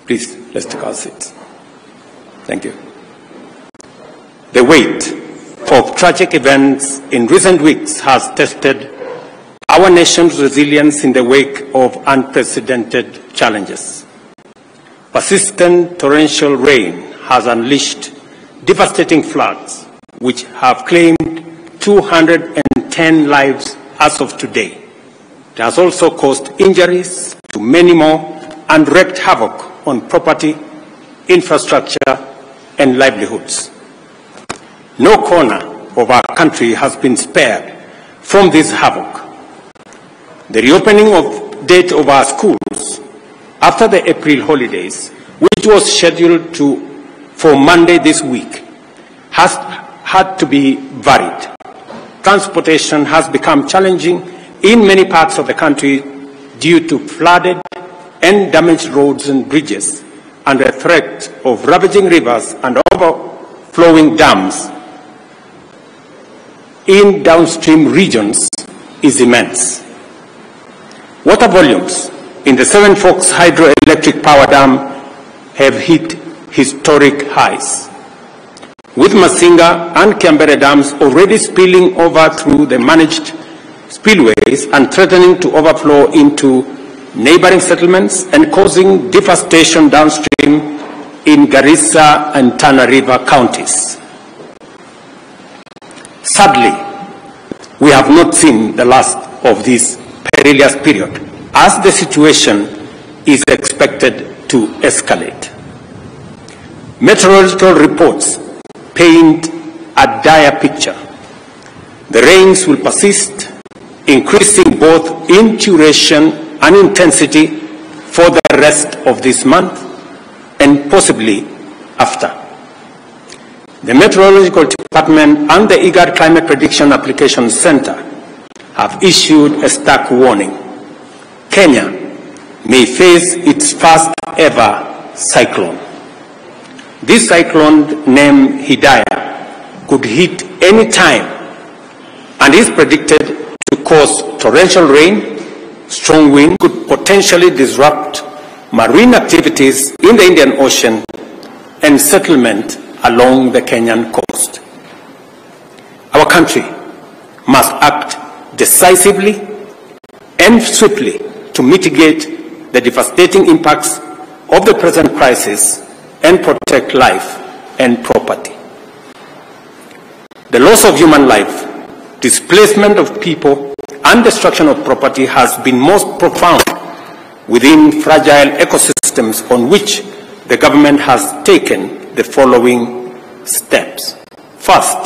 Please, let's take our seats. Thank you. The weight of tragic events in recent weeks has tested our nation's resilience in the wake of unprecedented challenges. Persistent torrential rain has unleashed devastating floods, which have claimed 210 lives as of today. It has also caused injuries to many more and wreaked havoc on property, infrastructure, and livelihoods. No corner of our country has been spared from this havoc. The reopening date of our schools after the April holidays, which was scheduled for Monday this week, has had to be varied. Transportation has become challenging in many parts of the country due to flooded and damaged roads and bridges, and the threat of ravaging rivers and overflowing dams in downstream regions is immense. Water volumes in the Seven Forks Hydroelectric Power Dam have hit historic highs, with Masinga and Kiambere dams already spilling over through the managed spillways and threatening to overflow into neighboring settlements and causing devastation downstream in Garissa and Tana River counties. Sadly, we have not seen the last of this perilous period, as the situation is expected to escalate. Meteorological reports paint a dire picture. The rains will persist, increasing both in duration and intensity for the rest of this month and possibly after. The Meteorological Department and the IGAD Climate Prediction Application Center have issued a stark warning. Kenya may face its first ever cyclone. This cyclone, named Hidayah, could hit any time and is predicted to cause torrential rain, strong wind, could potentially disrupt marine activities in the Indian Ocean and settlement along the Kenyan coast. Our country must act decisively and swiftly to mitigate the devastating impacts of the present crisis and protect life and property. The loss of human life, displacement of people, and destruction of property has been most profound within fragile ecosystems, on which the government has taken the following steps. First,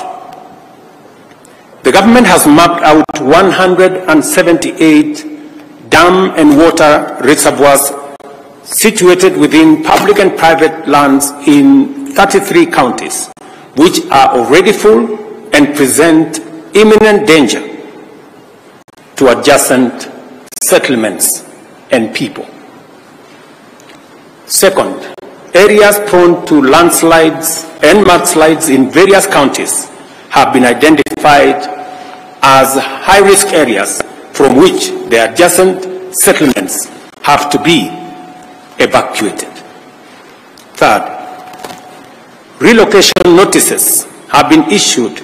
the government has mapped out 178 dam and water reservoirs situated within public and private lands in 33 counties, which are already full and present imminent danger to adjacent settlements and people. Second, areas prone to landslides and mudslides in various counties have been identified as high-risk areas from which the adjacent settlements have to be evacuated. Third, relocation notices have been issued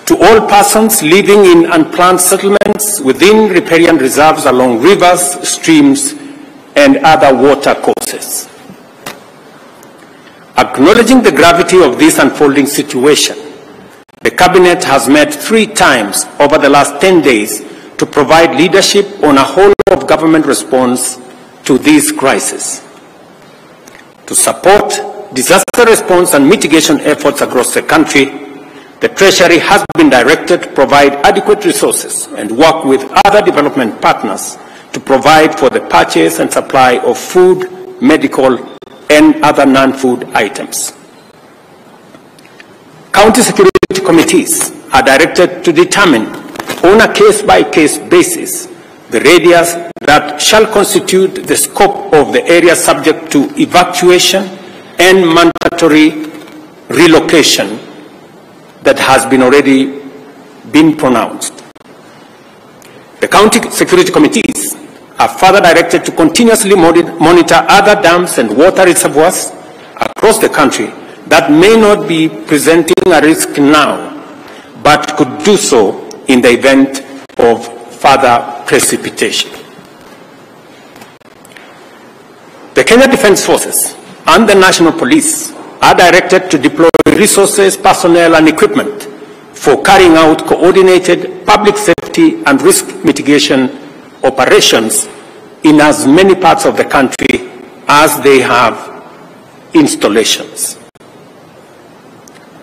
to all persons living in unplanned settlements within riparian reserves along rivers, streams, and other water courses. Acknowledging the gravity of this unfolding situation, the Cabinet has met 3 times over the last 10 days to provide leadership on a whole of government response to this crisis. To support disaster response and mitigation efforts across the country, the Treasury has been directed to provide adequate resources and work with other development partners to provide for the purchase and supply of food, medical, and other non-food items. County security committees are directed to determine on a case-by-case basis the radius that shall constitute the scope of the area subject to evacuation and mandatory relocation that has already been pronounced. The county security committees are further directed to continuously monitor other dams and water reservoirs across the country that may not be presenting a risk now, but could do so in the event of further precipitation. The Kenya Defence Forces and the National Police are directed to deploy resources, personnel, and equipment for carrying out coordinated public safety and risk mitigation operations in as many parts of the country as they have installations.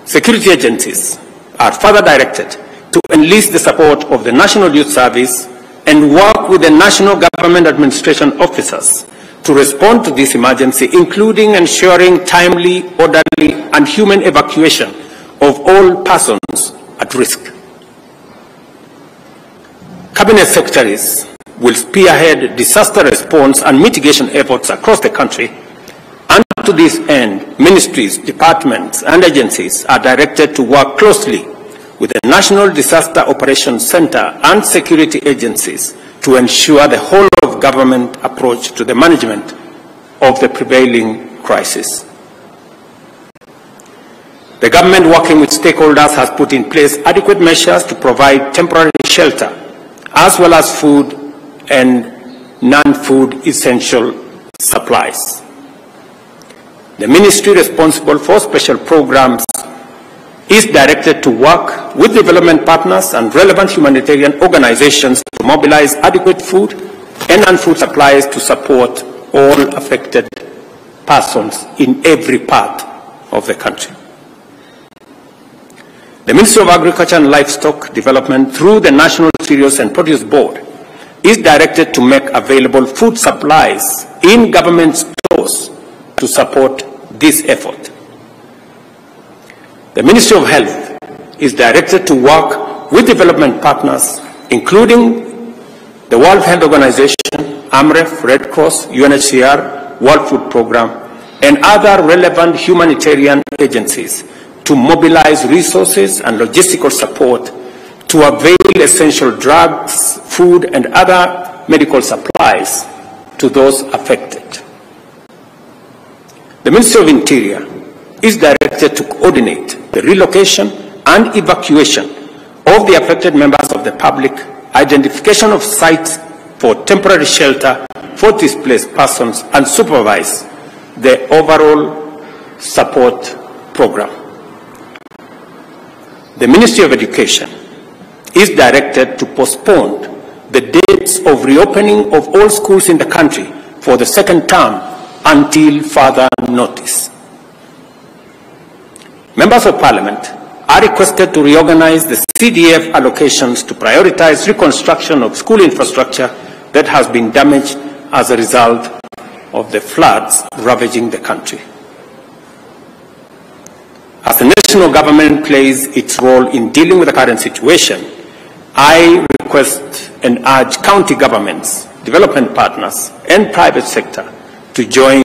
Security agencies are further directed to enlist the support of the National Youth Service and work with the national government administration officers to respond to this emergency, including ensuring timely, orderly, and human evacuation of all persons at risk. Cabinet secretaries will spearhead disaster response and mitigation efforts across the country, and to this end, ministries, departments, and agencies are directed to work closely with the National Disaster Operations Center and security agencies to ensure the whole of government approach to the management of the prevailing crisis. The government, working with stakeholders, has put in place adequate measures to provide temporary shelter, as well as food and non-food essential supplies. The ministry responsible for special programs is directed to work with development partners and relevant humanitarian organizations to mobilize adequate food and non-food supplies to support all affected persons in every part of the country. The Ministry of Agriculture and Livestock Development, through the National Cereals and Produce Board, is directed to make available food supplies in government stores to support this effort. The Ministry of Health is directed to work with development partners, including the World Health Organization, AMREF, Red Cross, UNHCR, World Food Programme, and other relevant humanitarian agencies to mobilize resources and logistical support to avail essential drugs, food, and other medical supplies to those affected. The Ministry of Interior is directed to coordinate the relocation and evacuation of the affected members of the public, identification of sites for temporary shelter for displaced persons, and supervise the overall support program. The Ministry of Education is directed to postpone the dates of reopening of all schools in the country for the second term until further notice. Members of Parliament are requested to reorganize the CDF allocations to prioritize reconstruction of school infrastructure that has been damaged as a result of the floods ravaging the country. As the national government plays its role in dealing with the current situation, I request and urge county governments, development partners, and private sector to join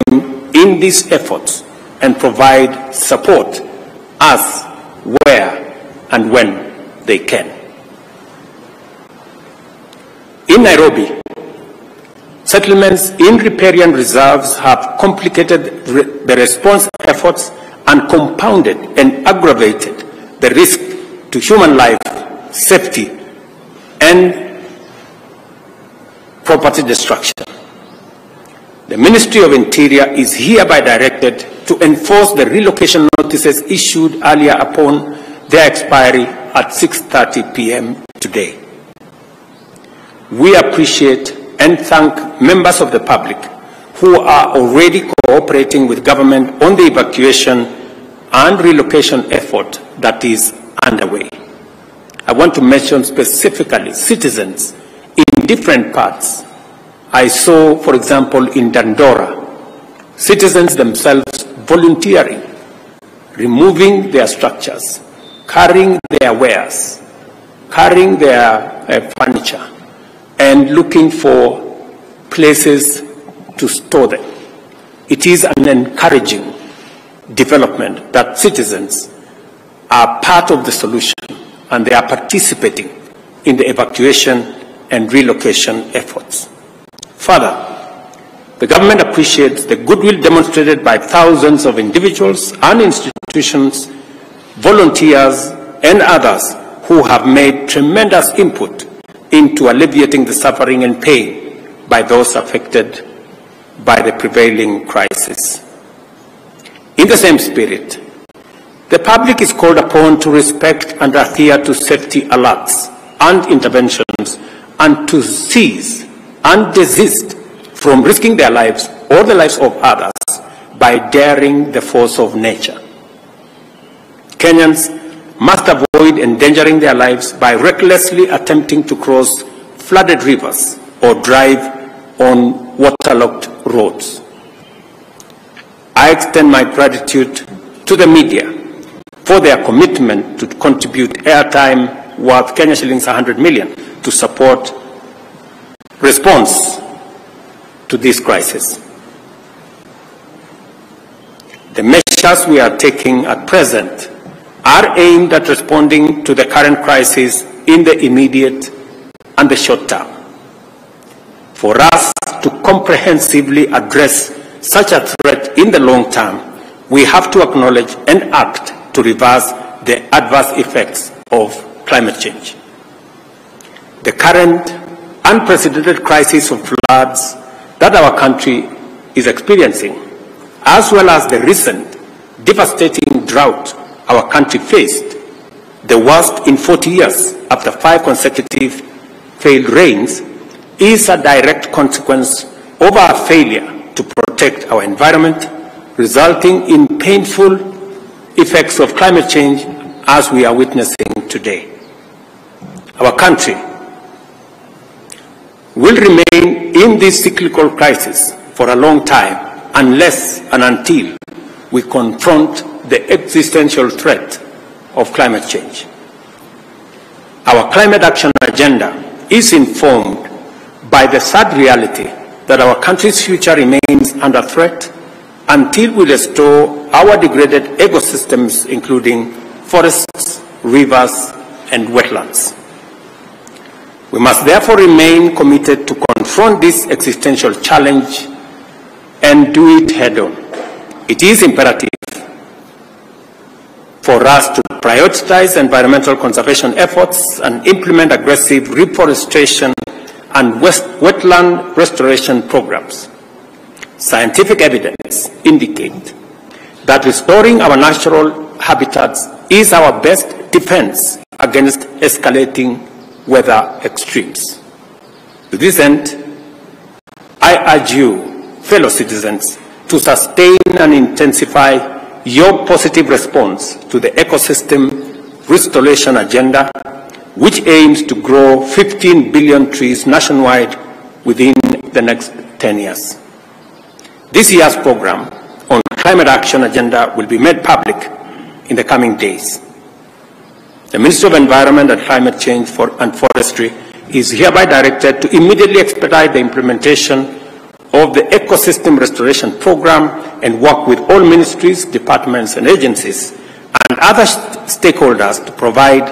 in these efforts and provide support as, where, and when they can. In Nairobi, settlements in riparian reserves have complicated the response efforts and compounded and aggravated the risk to human life, safety, and property destruction. The Ministry of Interior is hereby directed to enforce the relocation notices issued earlier upon their expiry at 6:30 p.m. today. We appreciate and thank members of the public who are already cooperating with government on the evacuation and relocation effort that is underway. I want to mention specifically citizens in different parts. I saw, for example, in Dandora, citizens themselves volunteering, removing their structures, carrying their wares, carrying their furniture, and looking for places to store them. It is an encouraging development that citizens are part of the solution and they are participating in the evacuation and relocation efforts. Further, the government appreciates the goodwill demonstrated by thousands of individuals and institutions, volunteers, and others who have made tremendous input into alleviating the suffering and pain by those affected by the prevailing crisis. In the same spirit, the public is called upon to respect and adhere to safety alerts and interventions and to cease and desist from risking their lives or the lives of others by daring the force of nature. Kenyans must avoid endangering their lives by recklessly attempting to cross flooded rivers or drive on waterlogged roads. I extend my gratitude to the media for their commitment to contribute airtime worth Kenya shillings 100 million to support response to this crisis. The measures we are taking at present are aimed at responding to the current crisis in the immediate and the short term. For us to comprehensively address such a threat in the long term, we have to acknowledge and act to reverse the adverse effects of climate change. The current unprecedented crisis of floods that our country is experiencing, as well as the recent devastating drought our country faced, the worst in 40 years after 5 consecutive failed rains, is a direct consequence of our failure to protect our environment, resulting in painful effects of climate change as we are witnessing today. Our country will remain in this cyclical crisis for a long time unless and until we confront the existential threat of climate change. Our climate action agenda is informed by the sad reality that our country's future remains under threat until we restore our degraded ecosystems, including forests, rivers, and wetlands. We must therefore remain committed to confront this existential challenge and do it head-on. It is imperative for us to prioritize environmental conservation efforts and implement aggressive reforestation and wetland restoration programs. Scientific evidence indicates that restoring our natural habitats is our best defense against escalating weather extremes. To this end, I urge you, fellow citizens, to sustain and intensify your positive response to the ecosystem restoration agenda, which aims to grow 15 billion trees nationwide within the next 10 years. This year's program on climate action agenda will be made public in the coming days. The Ministry of Environment and Climate Change and Forestry is hereby directed to immediately expedite the implementation of the ecosystem restoration program and work with all ministries, departments, and agencies and other stakeholders to provide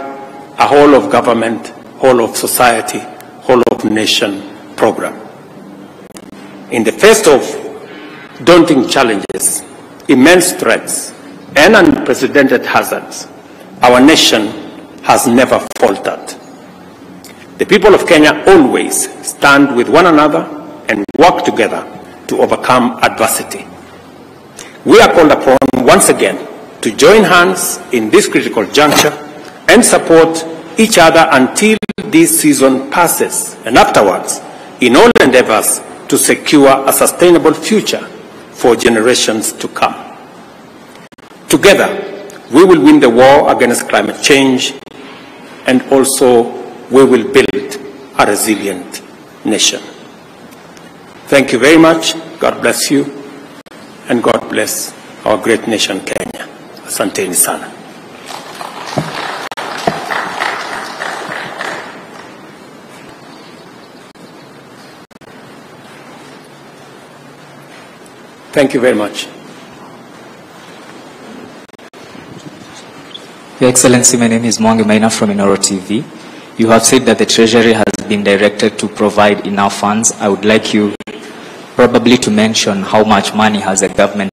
a whole of government, whole of society, whole of nation program. In the face of daunting challenges, immense threats, and unprecedented hazards, our nation has never faltered. The people of Kenya always stand with one another and work together to overcome adversity. We are called upon once again to join hands in this critical juncture and support each other until this season passes, and afterwards, in all endeavors to secure a sustainable future for generations to come. Together, we will win the war against climate change, and also we will build a resilient nation. Thank you very much. God bless you, and God bless our great nation, Kenya. Asanteni sana. Thank you very much. Your Excellency, my name is Mwangi Maina from Inoro TV. You have said that the Treasury has been directed to provide enough funds. I would like you probably to mention how much money has the government